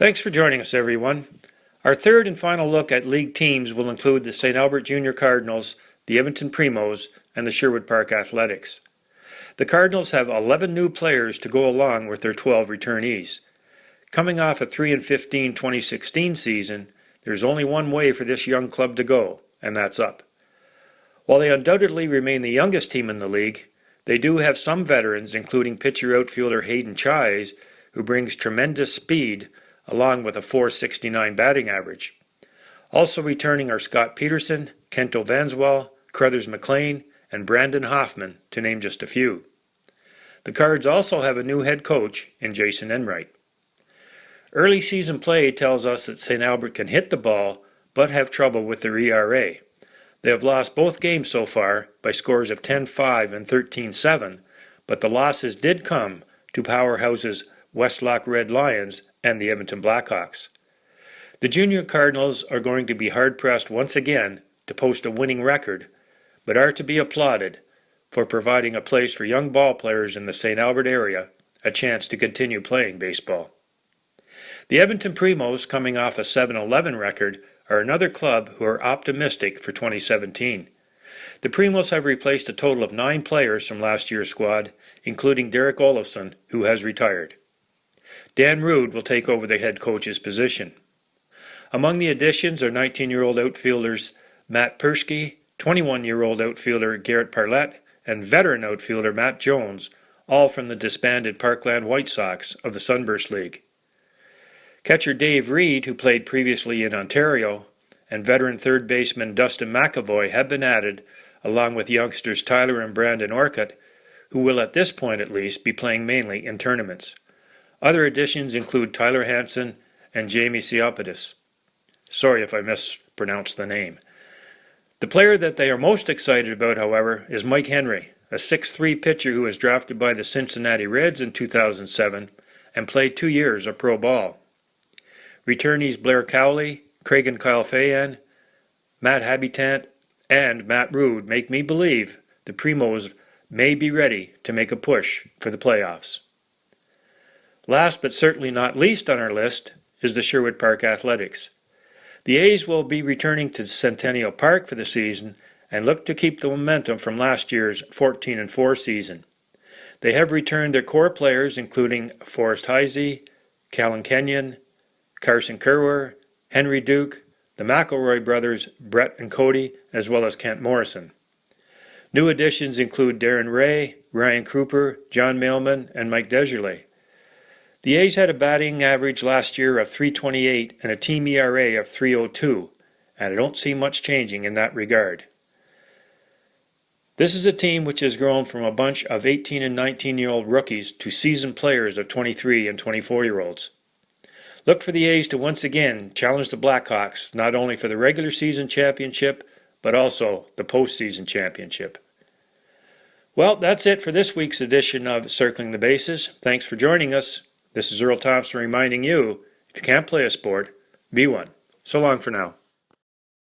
Thanks for joining us, everyone. Our third and final look at league teams will include the St. Albert Junior Cardinals, the Edmonton Primos, and the Sherwood Park Athletics. The Cardinals have 11 new players to go along with their 12 returnees. Coming off a 3-15 2016 season, there's only one way for this young club to go, and that's up. While they undoubtedly remain the youngest team in the league, they do have some veterans, including pitcher-outfielder Hayden Chise, who brings tremendous speed along with a .469 batting average. Also returning are Scott Peterson, Kento Vanswell, Crothers McLean, and Brandon Hoffman, to name just a few. The Cards also have a new head coach in Jason Enright. Early season play tells us that St. Albert can hit the ball, but have trouble with their ERA. They have lost both games so far by scores of 10-5 and 13-7, but the losses did come to powerhouses Westlock Red Lions and the Edmonton Blackhawks. The Junior Cardinals are going to be hard-pressed once again to post a winning record, but are to be applauded for providing a place for young ball players in the St. Albert area a chance to continue playing baseball. The Edmonton Primos, coming off a 7-11 record, are another club who are optimistic for 2017. The Primos have replaced a total of 9 players from last year's squad, including Derek Olofsson, who has retired. Dan Ruud will take over the head coach's position. Among the additions are 19-year-old outfielders Matt Persky, 21-year-old outfielder Garrett Parlett, and veteran outfielder Matt Jones, all from the disbanded Parkland White Sox of the Sunburst League. Catcher Dave Reed, who played previously in Ontario, and veteran third baseman Dustin McAvoy have been added, along with youngsters Tyler and Brandon Orcutt, who will at this point at least be playing mainly in tournaments. Other additions include Tyler Hansen and Jamie Siopoulos. Sorry if I mispronounced the name. The player that they are most excited about, however, is Mike Henry, a 6'3" pitcher who was drafted by the Cincinnati Reds in 2007 and played 2 years of pro ball. Returnees Blair Cowley, Craig and Kyle Fayan, Matt Habitant, and Matt Ruud make me believe the Primos may be ready to make a push for the playoffs. Last but certainly not least on our list is the Sherwood Park Athletics. The A's will be returning to Centennial Park for the season and look to keep the momentum from last year's 14-4 season. They have returned their core players, including Forrest Heisey, Callan Kenyon, Carson Kerwer, Henry Duke, the McElroy brothers Brett and Cody, as well as Kent Morrison. New additions include Darren Ray, Ryan Cooper, John Mailman, and Mike Desjardins. The A's had a batting average last year of .328 and a team ERA of .302, and I don't see much changing in that regard. This is a team which has grown from a bunch of 18 and 19-year-old rookies to seasoned players of 23 and 24-year-olds. Look for the A's to once again challenge the Blackhawks not only for the regular season championship, but also the postseason championship. Well, that's it for this week's edition of Circling the Bases. Thanks for joining us. This is Earl Thompson reminding you, if you can't play a sport, be one. So long for now.